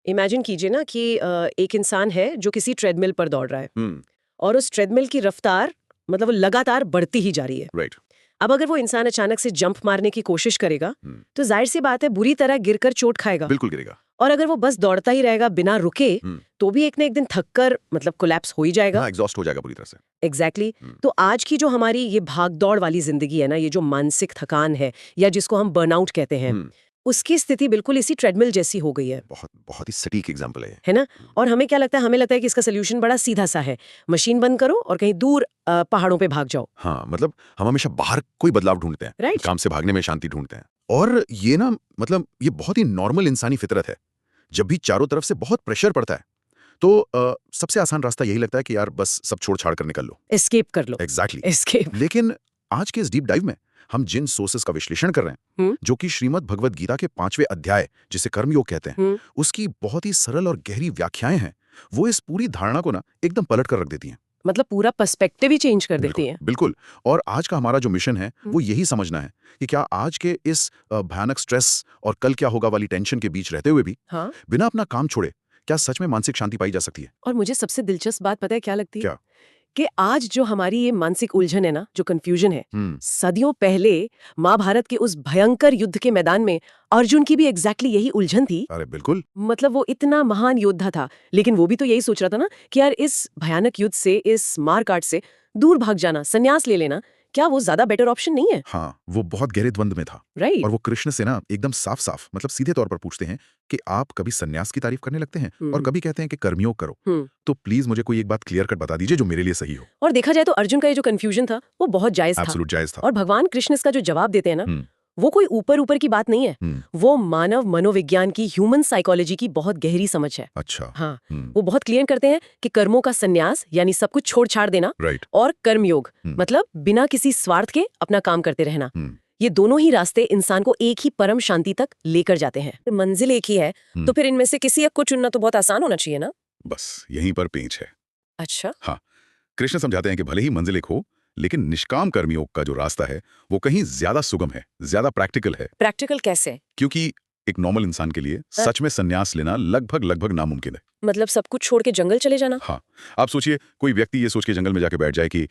Imagine कीजिए ना कि एक इंसान है जो किसी ट्रेडमिल पर दौड़ रहा है हम्म। और उस ट्रेडमिल की रफ्तार मतलब वो लगातार बढ़ती ही जा रही है। राइट। अब अगर वो इंसान अचानक से जंप मारने की कोशिश करेगा हम्म। तो जाहिर सी बात है बुरी तरह गिरकर चोट खाएगा। बिल्कुल गिरेगा। और अगर वो बस दौड़ता ही रहेगा बिना रुके हम्म। तो भी एक ना एक दिन थक कर मतलब कोलैप्स हो ही जाएगा। हाँ, एग्जॉस्ट हो जाएगा पूरी तरह से। एग्जैक्टली हम्म। तो आज की जो हमारी ये भाग दौड़ वाली जिंदगी है ना, ये जो मानसिक थकान है या जिसको हम बर्नआउट कहते हैं, हम्म। उसकी स्थिति बिल्कुल इसी ट्रेडमिल जैसी हो गई है। बहुत बहुत ही सटीक एग्जांपल है ये। है ना। और हमें क्या लगता है, हमें लगता है कि इसका सोल्यूशन बड़ा सीधा सा है, मशीन बंद करो और कहीं दूर पहाड़ों पे भाग जाओ। हाँ, मतलब हम हमेशा बाहर कोई बदलाव ढूंढते हैं। राइट। काम से भागने में शांति ढूंढते हैं। और ये ना मतलब ये बहुत ही नॉर्मल इंसानी फितरत है। जब भी चारों तरफ से बहुत प्रेशर पड़ता है तो सबसे आसान रास्ता यही लगता है कि यार बस सब छोड़ छाड़ कर निकल लो, एस्केप कर लो। एग्जैक्टली। एस्केप। लेकिन आज के इस डीप डाइव में हम जिन सोर्सेस का विश्लेषण कर रहे हैं, जो कि श्रीमद् भगवद गीता के 5वें अध्याय जिसे कर्मयोग कहते हैं, उसकी बहुत ही सरल और गहरी व्याख्याएं हैं, वो इस पूरी धारणा को ना एकदम पलट कर रख देती हैं। मतलब पूरा पर्सपेक्टिव ही चेंज कर देती है। बिल्कुल। और आज का हमारा जो मिशन है वो यही समझना है कि क्या आज के इस भयानक स्ट्रेस और कल क्या होगा वाली टेंशन के बीच रहते हुए भी हाँ। बिना अपना काम छोड़े क्या सच में मानसिक शांति पाई जा सकती है। और मुझे सबसे दिलचस्प बात पता है क्या लगती है? क्या? कि आज जो हमारी ये मानसिक उलझन है ना, जो कंफ्यूजन है, सदियों पहले महाभारत के उस भयंकर युद्ध के मैदान में अर्जुन की भी एग्जैक्टली यही उलझन थी। अरे बिल्कुल। मतलब वो इतना महान योद्धा था, लेकिन वो भी तो यही सोच रहा था ना कि यार इस भयानक युद्ध से, इस मारकाट से दूर भाग जाना, संन्यास ले लेना, क्या वो ज्यादा बेटर ऑप्शन नहीं है? हाँ, वो बहुत गहरे द्वंद में था। राइट। और वो कृष्ण से ना एकदम साफ साफ मतलब सीधे तौर पर पूछते हैं कि आप कभी सन्यास की तारीफ करने लगते हैं और कभी कहते हैं कि कर्मयोग करो, तो प्लीज मुझे कोई एक बात क्लियर कट बता दीजिए जो मेरे लिए सही हो। और देखा जाए तो अर्जुन का ये जो कंफ्यूजन था वो बहुत जायज था। एब्सोल्यूट जायज था। और भगवान कृष्ण इसका जो जवाब देते हैं ना, वो कोई ऊपर ऊपर की बात नहीं है, वो मानव मनोविज्ञान की, ह्यूमन साइकोलॉजी की बहुत गहरी समझ है। अच्छा। हाँ। वो बहुत क्लियर करते हैं कि कर्मों का संन्यास यानी सब कुछ छोड़ छाड़ देना, राइट। और कर्मयोग मतलब बिना किसी स्वार्थ के अपना काम करते रहना, ये दोनों ही रास्ते इंसान को एक ही परम शांति तक लेकर जाते हैं। मंजिल एक ही है, तो फिर इनमें से किसी एक को चुनना तो बहुत आसान होना चाहिए ना। बस यहीं पर पेंच है। अच्छा। हाँ, कृष्ण समझाते हैं कि भले ही मंजिल एक हो, लेकिन निष्काम कर्मयोग का जो रास्ता है वो कहीं ज्यादा सुगम है, ज्यादा प्रैक्टिकल है। प्रैक्टिकल कैसे? क्योंकि एक नॉर्मल इंसान के लिए सच में संन्यास लेना लगभग लगभग नामुमकिन है। मतलब सब कुछ छोड़ के जंगल चले जाना? हाँ, आप सोचिए कोई व्यक्ति ये सोच के जंगल में जाके बैठ जाए कि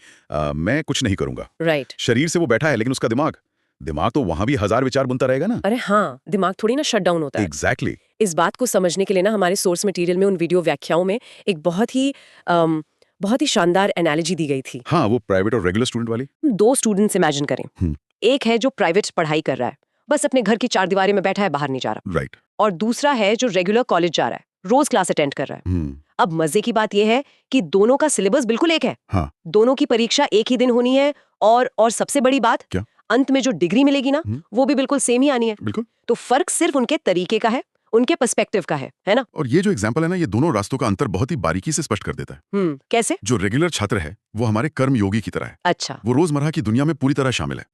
मैं कुछ नहीं करूंगा। राइट। शरीर से वो बैठा है लेकिन उसका दिमाग तो वहां भी हजार विचार बुनता रहेगा ना। अरे हाँ, दिमाग थोड़ी ना शट डाउन होता है। एग्जैक्टली। इस बात को समझने के लिए ना हमारे सोर्स मटेरियल में, उन वीडियो व्याख्याओं में एक बहुत ही शानदार एनालॉजी दी गई थी। हाँ, वो प्राइवेट और रेगुलर स्टूडेंट वाली। दो स्टूडेंट्स इमेजिन करें। एक है जो प्राइवेट पढ़ाई कर रहा है, बस अपने घर की चारदीवारी में बैठा है, बाहर नहीं जा रहा। राइट। और दूसरा है जो रेगुलर कॉलेज जा रहा है, रोज क्लास अटेंड कर रहा है। अब मजे की बात यह है कि दोनों का सिलेबस बिल्कुल एक है। हाँ। दोनों की परीक्षा एक ही दिन होनी है, और सबसे बड़ी बात क्या? अंत में जो डिग्री मिलेगी ना, वो भी बिल्कुल सेम ही आनी है। बिल्कुल। तो फर्क सिर्फ उनके तरीके का है, उनके पर्सपेक्टिव का है ना। और ये जो एग्जांपल है ना, ये दोनों रास्तों का अंतर बहुत ही बारीकी से स्पष्ट कर देता है। कैसे? जो रेगुलर छात्र है वो हमारे कर्म योगी की तरह है। अच्छा। वो रोजमर्रा की दुनिया में पूरी तरह शामिल है,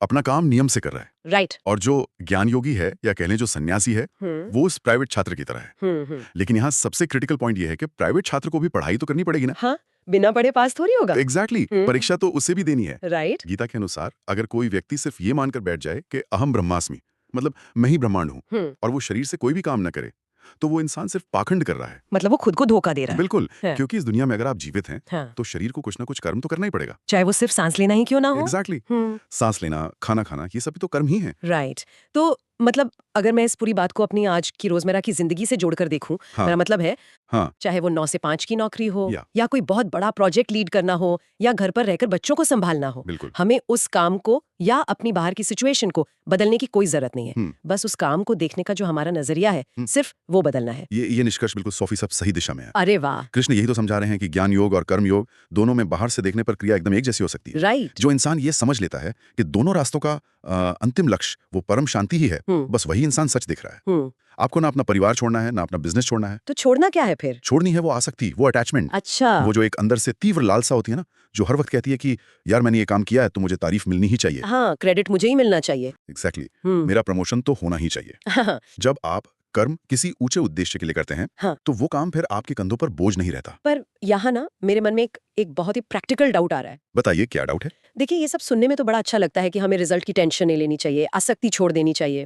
अपना काम नियम से कर रहा है। राइट। और जो ज्ञान योगी है या कह लें जो सन्यासी है, वो उस प्राइवेट छात्र की तरह है। लेकिन यहाँ सबसे क्रिटिकल पॉइंट ये है कि प्राइवेट छात्र को भी पढ़ाई तो करनी पड़ेगी ना। हाँ, बिना पढ़े पास थोड़ी होगा। एग्जैक्टली। परीक्षा तो उसे भी देनी है। राइट। गीता के अनुसार अगर कोई व्यक्ति सिर्फ ये मानकर बैठ जाए कि अहम ब्रह्मास्मि, मतलब मैं ही ब्रह्मांड हूँ, और वो शरीर से कोई भी काम न करे, तो वो इंसान सिर्फ पाखंड कर रहा है। मतलब वो खुद को धोखा दे रहा है। बिल्कुल। क्योंकि इस दुनिया में अगर आप जीवित हैं, हाँ। तो शरीर को कुछ ना कुछ कर्म तो करना ही पड़ेगा, चाहे वो सिर्फ सांस लेना ही क्यों ना हो। एग्जैक्टली। सांस लेना, खाना खाना, ये सब तो कर्म ही है। राइट। तो मतलब अगर मैं इस पूरी बात को अपनी आज की रोजमर्रा की जिंदगी से जोड़कर देखूं, मेरा मतलब है, चाहे वो 9 से 5 की नौकरी हो, या कोई बहुत बड़ा प्रोजेक्ट लीड करना हो, या घर पर रहकर बच्चों को संभालना हो, हमें उस काम को या अपनी बाहर की सिचुएशन को बदलने की कोई जरूरत नहीं है। बस उस काम को देखने का जो हमारा नजरिया है, सिर्फ वो बदलना है। ये निष्कर्ष बिल्कुल 100% सही दिशा में है। अरे वाह। कृष्ण यही तो समझा रहे हैं कि ज्ञान योग और कर्म योग दोनों में बाहर से देखने पर क्रिया एकदम एक जैसी हो सकती है। राइट। जो इंसान ये समझ लेता है कि दोनों रास्तों का अंतिम लक्ष्य वो परम शांति ही है, बस वही इंसान सच दिख रहा है। आपको ना अपना परिवार छोड़ना है, ना अपना बिजनेस छोड़ना है। तो छोड़ना क्या है फिर? छोड़नी है वो आसक्ति, वो अटैचमेंट। अच्छा। वो जो एक अंदर से तीव्र लालसा होती है ना, जो हर वक्त कहती है कि यार मैंने ये काम किया है तो मुझे तारीफ मिलनी ही चाहिए। हाँ, क्रेडिट मुझे ही मिलना चाहिए। एग्जैक्टली। मेरा प्रमोशन तो होना ही चाहिए। जब आप कर्म किसी ऊंचे उद्देश्य के लिए करते हैं, तो वो काम फिर आपके कंधों पर बोझ नहीं रहता। पर यहाँ ना मेरे मन में एक बहुत ही प्रैक्टिकल डाउट आ रहा है। बताइए क्या डाउट है? देखिए ये सब सुनने में तो बड़ा अच्छा लगता है कि हमें रिजल्ट की टेंशन नहीं लेनी चाहिए, आसक्ति छोड़ देनी चाहिए।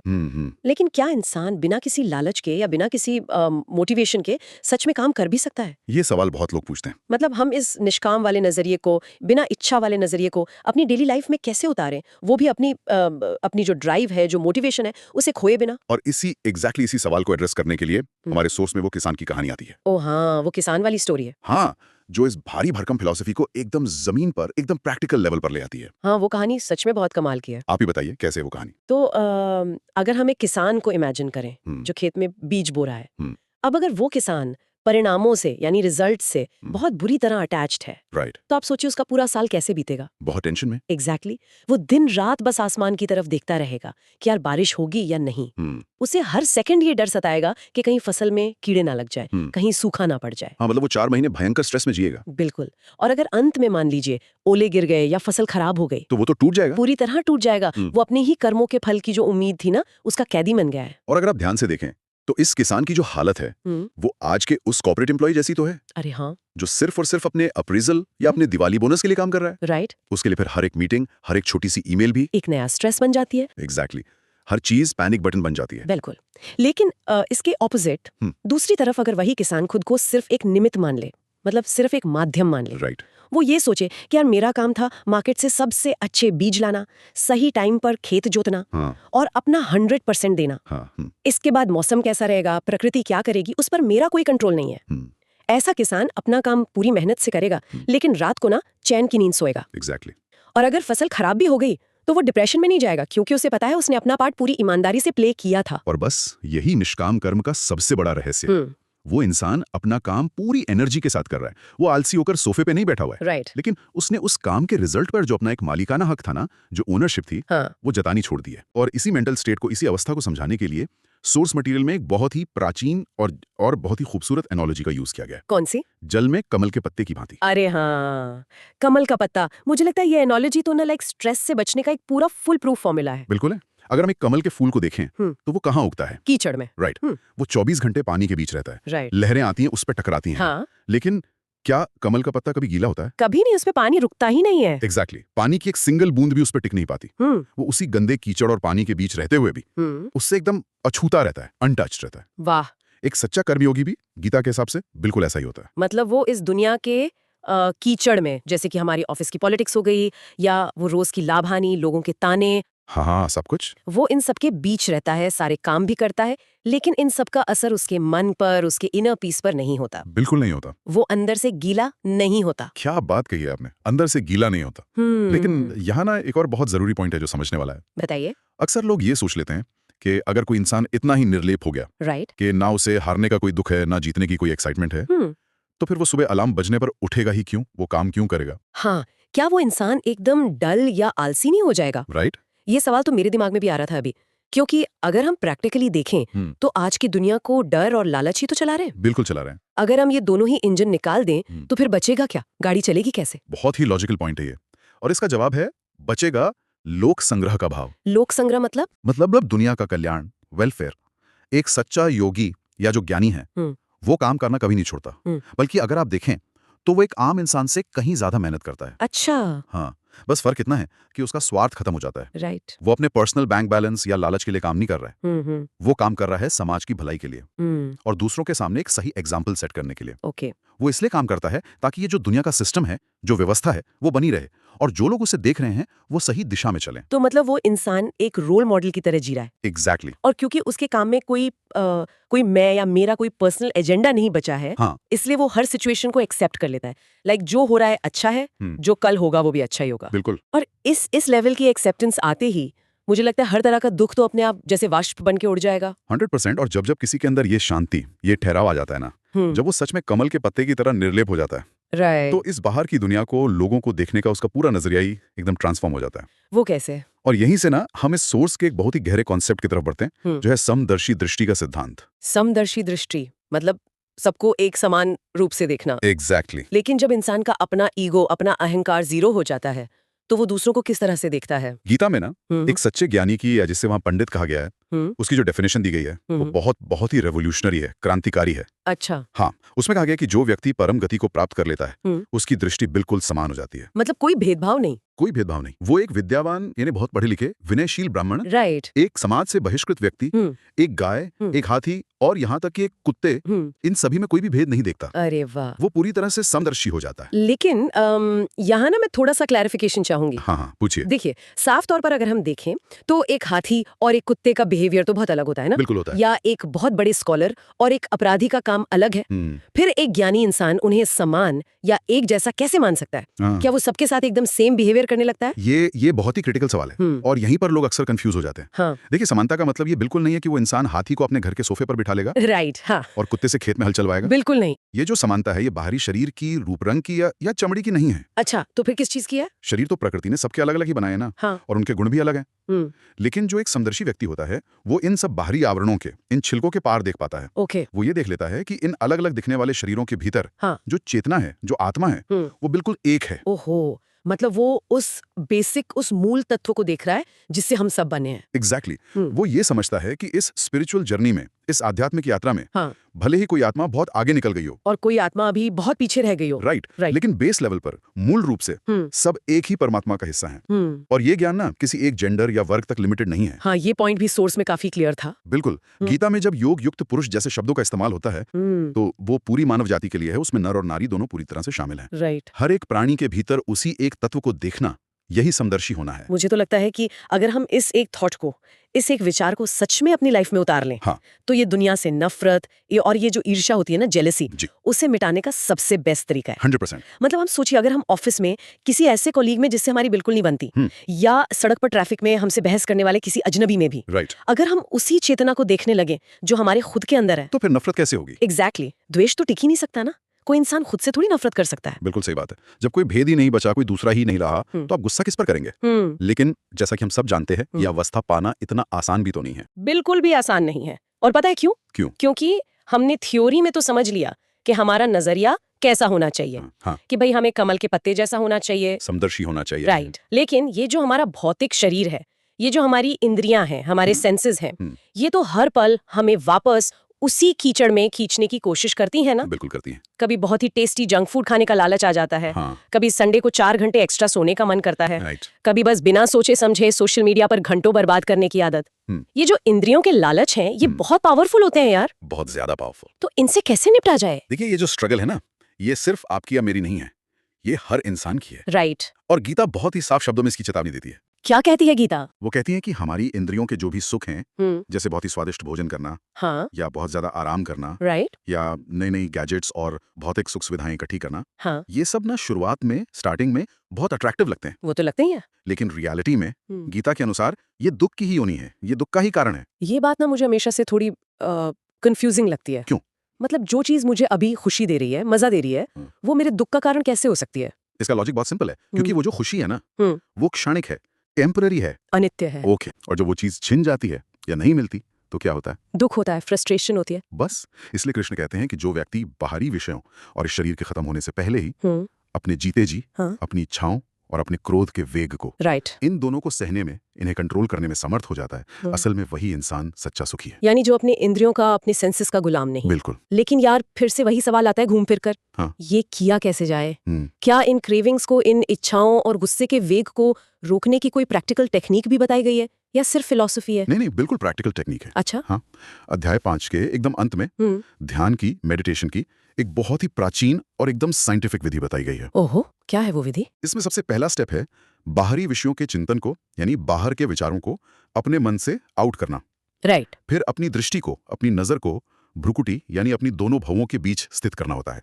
लेकिन क्या इंसान बिना किसी लालच के या बिना किसी मोटिवेशन के सच में काम कर भी सकता है? ये सवाल बहुत लोग पूछते हैं। मतलब हम इस निष्काम वाले नजरिए को, बिना इच्छा वाले नजरिए को अपनी डेली लाइफ में कैसे उतारें, वो भी अपनी जो ड्राइव है, जो मोटिवेशन है, उसे खोए बिना। और इसी सवाल को एड्रेस करने के लिए हमारे सोर्स में वो किसान की कहानी आती है। ओ हाँ, वो किसान वाली स्टोरी है। हाँ, जो इस भारी भरकम फिलॉसफी को एकदम जमीन पर, एकदम प्रैक्टिकल लेवल पर ले आती है। हाँ, वो कहानी सच में बहुत कमाल की है। आप ही बताइए कैसे वो कहानी। तो अगर हम एक किसान को इमेजिन करें जो खेत में बीज बो रहा है, अब अगर वो किसान परिणामों से यानी रिजल्ट से बहुत बुरी तरह अटैच्ड है, राइट, तो आप सोचिए उसका पूरा साल कैसे बीतेगा। बहुत टेंशन में। एग्जैक्टली वो दिन रात बस आसमान की तरफ देखता रहेगा कि यार बारिश होगी या नहीं। उसे हर सेकंड ये डर सताएगा कि कहीं फसल में कीड़े ना लग जाए, कहीं सूखा ना पड़ जाए। हाँ, मतलब वो 4 महीने भयंकर स्ट्रेस में जिएगा। बिल्कुल। और अगर अंत में मान लीजिए ओले गिर गए या फसल खराब हो गई, तो वो तो टूट जाएगा, पूरी तरह टूट जाएगा। वो अपने ही कर्मों के फल की जो उम्मीद थी ना, उसका कैदी बन गया है। और अगर आप ध्यान से देखें तो इस किसान की जो हालत है वो आज के उस कॉर्पोरेट एम्प्लॉय जैसी तो है। अरे हाँ, जो सिर्फ और सिर्फ अपने अप्रेजल या अपने दिवाली बोनस के लिए काम कर रहा है। राइट। उसके लिए फिर हर एक मीटिंग, हर एक छोटी सी ईमेल भी एक नया स्ट्रेस बन जाती है। एग्जैक्टली हर चीज पैनिक बटन बन जाती है। बिल्कुल। लेकिन इसके ऑपोजिट दूसरी तरफ अगर वही किसान खुद को सिर्फ एक निमित्त मान ले, मतलब सिर्फ एक माध्यम मान ले, राइट, वो ये सोचे कि यार मेरा काम था मार्केट से सबसे अच्छे बीज लाना, सही टाइम पर खेत जोतना, और अपना 100% देना। इसके बाद मौसम कैसा रहेगा, प्रकृति क्या करेगी, उस पर मेरा कोई कंट्रोल नहीं है। ऐसा किसान अपना काम पूरी मेहनत से करेगा, लेकिन रात को ना चैन की नींद सोएगा। एग्जैक्टली। और अगर फसल खराब भी हो गई तो वो डिप्रेशन में नहीं जाएगा, क्योंकि उसे पता है उसने अपना पार्ट पूरी ईमानदारी से प्ले किया था। और बस यही निष्काम कर्म का सबसे बड़ा रहस्य है। वो इंसान अपना काम पूरी एनर्जी के साथ कर रहा है, वो आलसी होकर सोफे पे नहीं बैठा हुआ है। राइट। लेकिन उसने उस काम के रिजल्ट पर जो अपना एक मालिकाना हक था ना, जो ओनरशिप थी, वो जतानी छोड़ दी है। और इसी मेंटल स्टेट को, इसी अवस्था को समझाने के लिए सोर्स मटेरियल में एक बहुत ही प्राचीन और बहुत ही खूबसूरत एनालॉजी का यूज किया गया है। कौन सी? जल में कमल के पत्ते की भांति। अरे हाँ, कमल का पत्ता। मुझे लगता है ये एनालॉजी तो ना लाइक स्ट्रेस से बचने का एक पूरा फुल प्रूफ फॉर्मूला है। बिल्कुल है। अगर हम एक कमल के फूल को देखें तो वो कहाँ उगता है? कीचड़ में। राइट। वो 24 घंटे पानी के बीच रहता है। राइट। लहरें आती हैं, उस पर टकराती हैं। हाँ। लेकिन क्या कमल का पत्ता कभी गीला होता है? कभी नहीं, उस पे पानी रुकता ही नहीं है। एग्जैक्टली। पानी की एक सिंगल बूंद भी उस पर टिक नहीं पाती। वो उसी गंदे कीचड़ और पानी के बीच रहते हुए भी उससे एकदम अछूता रहता है, अनटच्ड रहता है। वाह। एक सच्चा कर्मयोगी भी गीता के हिसाब से बिल्कुल ऐसा ही होता है। मतलब वो इस दुनिया के कीचड़ में, जैसे कि हमारी ऑफिस की पॉलिटिक्स हो गई या वो रोज की लाभ हानि, लोगों के ताने, हाँ, सब कुछ वो इन सब के बीच रहता है, सारे काम भी करता है, लेकिन इन सब का असर उसके मन पर, उसके इनर पीस पर नहीं होता। बिल्कुल नहीं होता। वो अंदर से गीला नहीं होता। क्या बात कही है आपने, अंदर से गीला नहीं होता। लेकिन यहाँ ना एक और बहुत जरूरी पॉइंट है जो समझने वाला है। बताइए। अक्सर लोग ये सोच लेते हैं कि अगर कोई इंसान इतना ही निर्लेप हो गया, राइट, कि ना उसे हारने का कोई दुख है, ना जीतने की कोई एक्साइटमेंट है, तो फिर वो सुबह अलार्म बजने पर उठेगा ही क्यों, वो काम क्यों करेगा? हाँ, क्या वो इंसान एकदम डल या आलसी नहीं हो जाएगा? राइट। ये सवाल तो मेरे दिमाग में भी आ रहा था अभी, क्योंकि अगर हम प्रैक्टिकली देखें तो आज की दुनिया को डर और लालच ही तो चला रहे हैं। बिल्कुल चला रहे हैं। अगर हम ये दोनों ही इंजन निकाल दें तो फिर बचेगा क्या, गाड़ी चलेगी कैसे? बहुत ही लॉजिकल पॉइंट है ये, और इसका जवाब है बचेगा लोक संग्रह का भाव। लोक संग्रह मतलब दुनिया का कल्याण, वेलफेयर। एक सच्चा योगी या जो ज्ञानी है वो काम करना कभी नहीं छोड़ता, बल्कि अगर आप देखें तो वो एक आम इंसान से कहीं ज्यादा मेहनत करता है। अच्छा। हाँ, बस फर्क इतना है कि उसका स्वार्थ खत्म हो जाता है। राइट। वो अपने पर्सनल बैंक बैलेंस या लालच के लिए काम नहीं कर रहा है। वो काम कर रहा है समाज की भलाई के लिए और दूसरों के सामने एक सही एग्जाम्पल सेट करने के लिए। ओके। वो इसलिए काम करता है ताकि ये जो दुनिया का सिस्टम है, जो व्यवस्था है, वो बनी रहे और जो लोग उसे देख रहे हैं वो सही दिशा में चलें। तो मतलब वो इंसान एक रोल मॉडल की तरह जी रहा है। एग्जैक्टली। और क्योंकि उसके काम में कोई मैं या मेरा कोई पर्सनल एजेंडा नहीं बचा है, इसलिए वो हर सिचुएशन को एक्सेप्ट कर लेता है। लाइक जो हो रहा है अच्छा है, जो कल होगा वो भी अच्छा ही होगा। बिल्कुल। और इस लेवल की एक्सेप्टेंस आते ही मुझे लगता है हर तरह का दुख तो अपने आप जैसे वाष्प बन के उड़ जाएगा। 100%। और जब किसी के अंदर ये शांति, ये ठहराव आ जाता है ना, जब वो सच में कमल के पत्ते की तरह निर्लेप हो जाता है, राइट, तो इस बाहर की दुनिया को, लोगों को देखने का उसका पूरा नजरिया ही एकदम ट्रांसफॉर्म हो जाता है। वो कैसे? और यहीं से ना हम इस सोर्स के एक बहुत ही गहरे कॉन्सेप्ट की तरफ बढ़ते हैं, जो है समदर्शी दृष्टि का सिद्धांत। समदर्शी दृष्टि मतलब सबको एक समान रूप से देखना। एग्जैक्टली। लेकिन जब इंसान का अपना ईगो, अपना अहंकार जीरो हो जाता है तो वो दूसरों को किस तरह से देखता है? गीता में ना एक सच्चे ज्ञानी की, या जिसे वहां पंडित कहा गया है, उसकी जो डेफिनेशन दी गई है वो बहुत बहुत ही रेवोल्यूशनरी है, क्रांतिकारी है। अच्छा। हाँ, उसमें कहा गया कि जो व्यक्ति परम गति को प्राप्त कर लेता है उसकी दृष्टि बिल्कुल समान हो जाती है। मतलब कोई भेदभाव नहीं। कोई भेदभाव नहीं। वो एक विद्यावान यानी बहुत पढ़े लिखे विनयशील ब्राह्मण, राइट, एक समाज से बहिष्कृत व्यक्ति, एक गाय, एक हाथी और यहाँ तक कि एक कुत्ते, इन सभी में कोई भी भेद नहीं देखता। अरे वाह, वो पूरी तरह से समदर्शी हो जाता है। लेकिन यहाँ ना मैं थोड़ा सा क्लैरिफिकेशन चाहूंगी। हाँ, पूछिए। देखिए, साफ तौर पर अगर हम देखें तो एक हाथी और एक कुत्ते का बिहेवियर तो बहुत अलग होता है ना। बिल्कुल होता है। या एक बहुत बड़े स्कॉलर और एक अपराधी का काम अलग है। फिर एक ज्ञानी इंसान उन्हें समान या एक जैसा कैसे मान सकता है? क्या वो सबके साथ एकदम सेम बिहेवियर करने लगता है? ये बहुत ही क्रिटिकल सवाल है और यहीं पर लोग अक्सर कंफ्यूज हो जाते हैं। हाँ। देखिए, समानता का मतलब ये बिल्कुल नहीं है कि वो इंसान हाथी को अपने घर के सोफे पर बिठा लेगा, राइट, हाँ, और कुत्ते से खेत में हल चलवाएगा। बिल्कुल नहीं। ये जो समानता है, ये बाहरी शरीर की, रूप रंग की या चमड़ी की नहीं है। अच्छा, तो फिर किस चीज की है? शरीर तो प्रकृति ने सबके अलग अलग ही बनाए ना। हाँ। और उनके गुण भी अलग हैं। लेकिन जो एक समदर्शी व्यक्ति होता है, वो इन सब बाहरी आवरणों के, इन छिलकों के पार देख पाता है। ओके। वो ये देख लेता है कि इन अलग अलग दिखने वाले शरीरों के भीतर जो चेतना है, जो आत्मा है, वो बिल्कुल एक है। ओहो, मतलब वो उस मूल तत्व को देख रहा है जिससे हम सब बने हैं। एग्जैक्टली। वो ये समझता है कि इस स्पिरिचुअल जर्नी में, इस आध्यात्मिक यात्रा में, भले ही कोई आत्मा बहुत आगे निकल गई हो और कोई आत्मा अभी बहुत पीछे रह गई हो। राइट। लेकिन बेस लेवल पर, मूल रूप से सब एक ही परमात्मा का हिस्सा हैं। और ये ज्ञान ना किसी एक जेंडर या वर्ग तक लिमिटेड नहीं है। हाँ, ये पॉइंट भी सोर्स में काफी क्लियर था। बिल्कुल। गीता में जब योग युक्त पुरुष जैसे शब्दों का इस्तेमाल होता है, तो वो पूरी मानव जाति के लिए है। उसमें नर और नारी दोनों पूरी तरह से शामिल हैं। राइट। हर एक प्राणी के भीतर उसी एक तत्व को देखना, यही समदर्शी होना है। मुझे तो लगता है कि अगर हम इस एक थॉट को, इस एक विचार को सच में अपनी लाइफ में उतार लें, तो ये दुनिया से नफरत और ये जो ईर्ष्या होती है ना, जेलसी, उसे मिटाने का सबसे बेस्ट तरीका है। 100%। मतलब हम सोचिए, अगर हम ऑफिस में किसी ऐसे कॉलीग में जिससे हमारी बिल्कुल नहीं बनती, या सड़क पर ट्रैफिक में हमसे बहस करने वाले किसी अजनबी में भी, अगर हम उसी चेतना को देखने लगे जो हमारे खुद के अंदर है, तो फिर नफरत कैसे होगी? एग्जैक्टली। द्वेष तो टिक ही नहीं सकता ना। कोई इंसान खुद से थोड़ी नफरत कर सकता है। बिल्कुल सही बात है। जब कोई भेद ही नहीं बचा, कोई दूसरा ही नहीं रहा, तो आप गुस्सा किस पर करेंगे? लेकिन जैसा कि हम सब जानते हैं, यह अवस्था पाना इतना आसान भी तो नहीं है। बिल्कुल भी आसान नहीं है। और पता है क्यों? क्योंकि हमने थ्योरी में तो समझ लिया कि हमारा नजरिया कैसा होना चाहिए, कि भाई हमें कमल के पत्ते जैसा होना चाहिए, समदर्शी होना चाहिए। राइट। लेकिन ये जो हमारा भौतिक शरीर है, ये जो हमारी इंद्रियां हैं, हमारे सेंसेस हैं, ये तो हर पल हमें वापस उसी कीचड़ में खींचने की कोशिश करती है ना। बिल्कुल करती हैं। कभी बहुत ही टेस्टी जंक फूड खाने का लालच आ जाता है, कभी संडे को 4 घंटे एक्स्ट्रा सोने का मन करता है, कभी बस बिना सोचे समझे सोशल मीडिया पर घंटों बर्बाद करने की आदत। ये जो इंद्रियों के लालच हैं, ये बहुत पावरफुल होते हैं यार, बहुत ज्यादा पावरफुल। तो इनसे कैसे निपटा जाए? देखिए, ये जो स्ट्रगल है ना, ये सिर्फ आपकी या मेरी नहीं है, ये हर इंसान की है। राइट। और गीता बहुत ही साफ शब्दों में इसकी चेतावनी देती है। क्या कहती है गीता? वो कहती है कि हमारी इंद्रियों के जो भी सुख हैं, जैसे बहुत ही स्वादिष्ट भोजन करना, या बहुत ज्यादा आराम करना, या नई नई गैजेट्स और भौतिक सुख सुविधाएं इकट्ठी करना, ये सब ना शुरुआत में, स्टार्टिंग में बहुत अट्रैक्टिव लगते हैं। वो तो लगते ही है। लेकिन रियलिटी में, गीता के अनुसार, ये दुख की ही योनि है, ये दुख का ही कारण है। ये बात ना मुझे हमेशा से थोड़ी कंफ्यूजिंग लगती है। क्यों? मतलब जो चीज मुझे अभी खुशी दे रही है, मजा दे रही है, वो मेरे दुख का कारण कैसे हो सकती है? इसका लॉजिक बहुत सिंपल है, क्योंकि वो जो खुशी है ना, वो क्षणिक है, टेम्पररी है, अनित्य है। ओके। और जब वो चीज छिन जाती है या नहीं मिलती, तो क्या होता है? दुख होता है, फ्रस्ट्रेशन होती है। बस इसलिए कृष्ण कहते हैं कि जो व्यक्ति बाहरी विषयों और इस शरीर के खत्म होने से पहले ही अपने जीते जी, अपनी इच्छाओं और अपने क्रोध के वेग को, इन दोनों को सहने में, इन्हें कंट्रोल करने में समर्थ हो जाता है, असल में वही इंसान सच्चा सुखी है। यानी जो अपने इंद्रियों का, अपने सेंसेस का गुलाम नहीं। बिल्कुल। लेकिन यार, फिर से वही सवाल आता है घूम फिर कर, ये किया कैसे जाए? क्या इन क्रेविंग्स को, इन इच्छाओं और गुस्से के वेग को रोकने की कोई प्रैक्टिकल टेक्निक भी बताई गई है, या सिर्फ फिलॉसफी है? नहीं, बिल्कुल प्रैक्टिकल टेक्निक है। अच्छा। हाँ, अध्याय 5 के एकदम अंत में ध्यान की, मेडिटेशन की एक बहुत ही प्राचीन और एकदम साइंटिफिक विधि बताई गई है। ओहो, क्या है वो विधि? इसमें सबसे पहला स्टेप है बाहरी विषयों के चिंतन को, यानी बाहर के विचारों को अपने मन से आउट करना। राइट। फिर अपनी दृष्टि को, अपनी नजर को भ्रुकुटी यानी अपनी दोनों भवों के बीच स्थित करना होता है,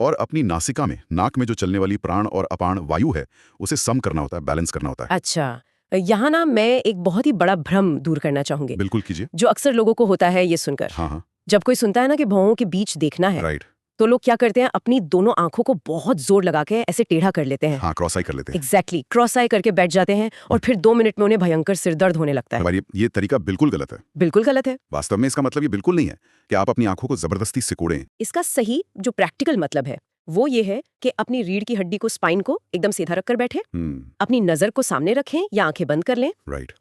और अपनी नासिका में, नाक में जो चलने वाली प्राण और अपान वायु है, उसे सम करना होता है, बैलेंस करना होता है। अच्छा, यहाँ ना मैं एक बहुत ही बड़ा भ्रम दूर करना चाहूंगी। बिल्कुल कीजिए। जो अक्सर लोगों को होता है ये सुनकर। हाँ। जब कोई सुनता है ना कि भौहों के बीच देखना है, राइट, तो लोग क्या करते हैं, अपनी दोनों आंखों को बहुत जोर लगा के ऐसे टेढ़ा कर लेते हैं। हाँ, क्रॉस आई कर लेते हैं। एग्जैक्टली, क्रॉस आई करके बैठ जाते हैं, और फिर 2 मिनट में उन्हें भयंकर सिरदर्द होने लगता है। ये तरीका बिल्कुल गलत है। बिल्कुल गलत है। वास्तव में इसका मतलब ये बिल्कुल नहीं है कि आप अपनी आंखों को जबरदस्ती सिकोड़ें। इसका सही जो प्रैक्टिकल मतलब है वो ये है कि अपनी रीढ़ की हड्डी को, स्पाइन को एकदम सीधा रखकर बैठे, अपनी नजर को सामने रखें या आंखें बंद कर लें,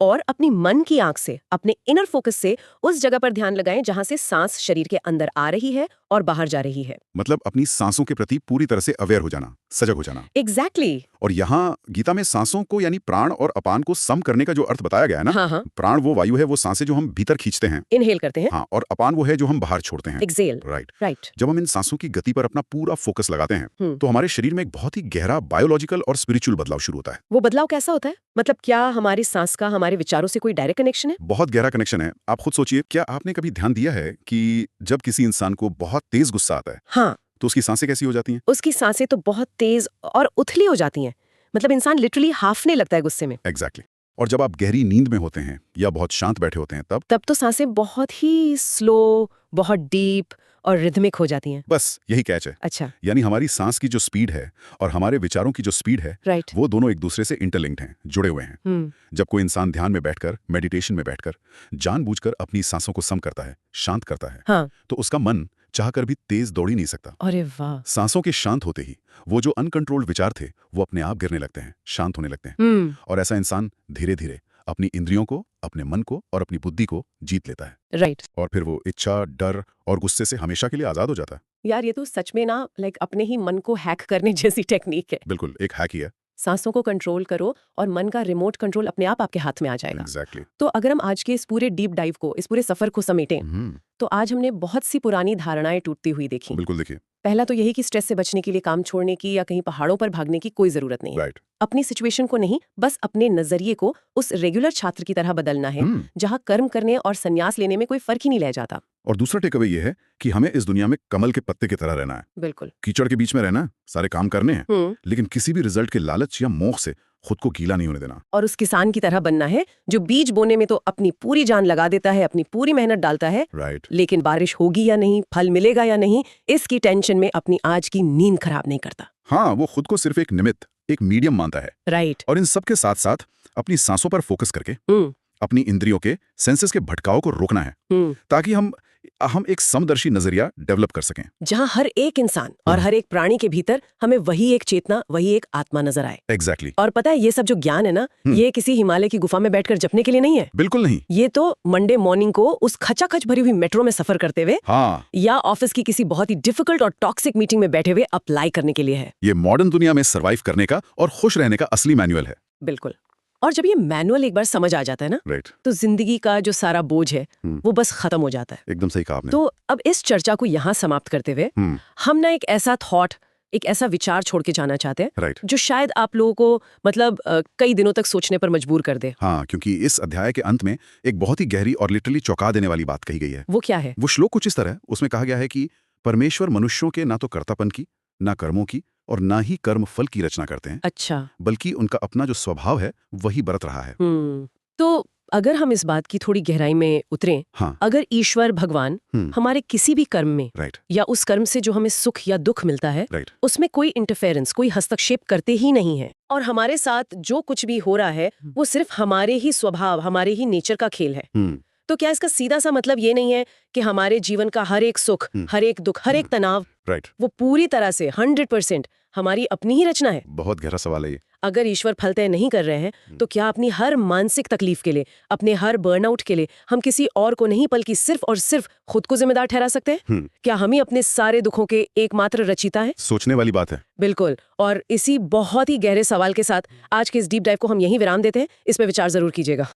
और अपनी मन की आंख से, अपने इनर फोकस से उस जगह पर ध्यान लगाएं जहां से सांस शरीर के अंदर आ रही है और बाहर जा रही है। मतलब अपनी सांसों के प्रति पूरी तरह से अवेयर हो जाना, सजग हो जाना। एग्जैक्टली। और यहाँ गीता में सांसों को यानी प्राण और अपान को सम करने का जो अर्थ बताया गया है ना, हाँ। प्राण वो वायु है, वो सांसें जो हम भीतर खींचते हैं, इनहेल करते हैं। हाँ, और अपान वो है जो हम बाहर छोड़ते हैं, एक्सेल। राइट। जब हम इन सांसों की गति पर अपना पूरा फोकस लगाते हैं तो हमारे शरीर में एक बहुत ही गहरा बायोलॉजिकल और स्पिरिचुअल बदलाव शुरू होता है। वो बदलाव कैसा होता है? मतलब क्या हमारी सांस का हमारे विचारों से कोई डायरेक्ट कनेक्शन है? बहुत गहरा कनेक्शन है। आप खुद सोचिए, क्या आपने कभी ध्यान दिया है कि जब किसी इंसान को बहुत तेज गुस्सा आता है, हाँ, तो उसकी सांसें कैसी हो जाती हैं? उसकी सांसें तो बहुत तेज और उथली हो जाती हैं। मतलब इंसान लिटरली हाफने लगता है गुस्से में। एग्जैक्टली। और जब आप गहरी नींद में होते हैं या बहुत शांत बैठे होते हैं तब तो सांसें बहुत ही स्लो, बहुत डीप और रिदमिक हो जाती हैं। बस यही कैच है। अच्छा। यानी हमारी सांस की जो स्पीड है और हमारे विचारों की जो स्पीड है, राइट, वो दोनों एक दूसरे से इंटरलिंक्ड हैं, जुड़े हुए हैं। जब कोई इंसान ध्यान में बैठकर, मेडिटेशन में बैठकर जानबूझकर अपनी सांसों को सम करता है, शांत करता है, हाँ, तो उसका मन चाहकर भी तेज दौड़ ही नहीं सकता। अरे वाह। सांसों के शांत होते ही वो जो अनकंट्रोल्ड विचार थे वो अपने आप गिरने लगते हैं, शांत होने लगते हैं। और ऐसा इंसान धीरे धीरे अपनी इंद्रियों को, अपने मन को और अपनी बुद्धि को जीत लेता है। राइट। और फिर वो इच्छा, डर और गुस्से से हमेशा के लिए आजाद हो जाता है। यार ये तो सच में ना अपने ही मन को हैक करने जैसी टेक्निक है। बिल्कुल, एक हैक ही है। सांसों को कंट्रोल करो और मन का रिमोट कंट्रोल अपने आप आपके हाथ में आ जाएगा। एग्जैक्टली। तो अगर हम आज के इस पूरे डीप डाइव को, इस पूरे सफर को समेटें, तो आज हमने बहुत सी पुरानी धारणाएं टूटती हुई देखी। बिल्कुल, देखिए। पहला तो यही कि स्ट्रेस से बचने के लिए काम छोड़ने की या कहीं पहाड़ों पर भागने की कोई जरूरत नहीं है। राइट। अपनी सिचुएशन को नहीं, बस अपने नजरिए को उस रेगुलर छात्र की तरह बदलना है जहां कर्म करने और संन्यास लेने में कोई फर्क ही नहीं रह जाता। और दूसरा टेकअवे ये है कि हमें इस दुनिया में कमल के पत्ते की तरह रहना है। बिल्कुल। कीचड़ के बीच में रहना है, सारे काम करने हैं, लेकिन किसी भी रिजल्ट के लालच या मोह से खुद को गीला नहीं होने देना। और उस किसान की तरह बनना है जो बीज बोने में तो अपनी पूरी जान लगा देता है, अपनी पूरी मेहनत डालता है, राइट। लेकिन बारिश होगी या नहीं, फल मिलेगा या नहीं, इसकी टेंशन में अपनी आज की नींद खराब नहीं करता। हाँ, वो खुद को सिर्फ एक निमित्त, एक मीडियम मानता है। राइट। और इन सब के साथ साथ अपनी सांसों पर फोकस करके अपनी इंद्रियों के, सेंसेस के भटकाव को रोकना है, ताकि हम एक समदर्शी नजरिया डेवलप कर सकें, जहां हर एक इंसान और हर एक प्राणी के भीतर हमें वही एक चेतना, वही एक आत्मा नजर आए। एग्जैक्टली। और पता है, ये सब जो ज्ञान है ना, ये किसी हिमालय की गुफा में बैठकर जपने के लिए नहीं है। बिल्कुल नहीं। ये तो मंडे मॉर्निंग को उस खचाखच भरी हुई मेट्रो में सफर करते हुए, हाँ, या ऑफिस की किसी बहुत ही डिफिकल्ट और टॉक्सिक मीटिंग में बैठे हुए अप्लाई करने के लिए है। ये मॉडर्न दुनिया में सर्वाइव करने का और खुश रहने का असली मैनुअल है। बिल्कुल। और जब ये मैनुअल एक बार समझ आ जाता है ना, राइट, तो जिंदगी का जो सारा बोझ है वो बस खत्म हो जाता है। एकदम सही कहा आपने। तो अब इस चर्चा को यहाँ समाप्त करते हुए हम ना एक ऐसा थॉट, एक ऐसा विचार छोड़ के जाना चाहते हैं, राइट, जो शायद आप लोगों को कई दिनों तक सोचने पर मजबूर कर दे। हाँ, क्योंकि इस अध्याय के अंत में एक बहुत ही गहरी और लिटरली चौंका देने वाली बात कही गई है। वो क्या है? वो श्लोक कुछ इस तरह, उसमें कहा गया है कि परमेश्वर मनुष्यों के ना तो कर्तापन की, ना कर्मों की और ना ही कर्म फल की रचना करते हैं। अच्छा। बल्कि उनका अपना जो स्वभाव है वही बरत रहा है। तो अगर हम इस बात की थोड़ी गहराई में उतरें, हाँ, अगर ईश्वर भगवान हमारे किसी भी कर्म में, राइट, या उस कर्म से जो हमें सुख या दुख मिलता है, राइट, उसमें कोई इंटरफेरेंस, कोई हस्तक्षेप करते ही नहीं है, और हमारे साथ जो कुछ भी हो रहा है वो सिर्फ हमारे ही स्वभाव, हमारे ही नेचर का खेल है, तो क्या इसका सीधा सा मतलब ये नहीं है कि हमारे जीवन का हर एक सुख, हर एक दुख, हर एक तनाव, राइट, वो पूरी तरह से 100% हमारी अपनी ही रचना है? बहुत गहरा सवाल है ये। अगर ईश्वर फल तय नहीं कर रहे हैं, तो क्या अपनी हर मानसिक तकलीफ के लिए, अपने हर बर्नआउट के लिए हम किसी और को नहीं बल्कि सिर्फ और सिर्फ खुद को जिम्मेदार ठहरा सकते हैं? क्या हम ही अपने सारे दुखों के एकमात्र रचयिता हैं? सोचने वाली बात है। बिल्कुल। और इसी बहुत ही गहरे सवाल के साथ आज के इस डीप डाइव को हम यहीं विराम देते हैं। इस पे विचार जरूर कीजिएगा।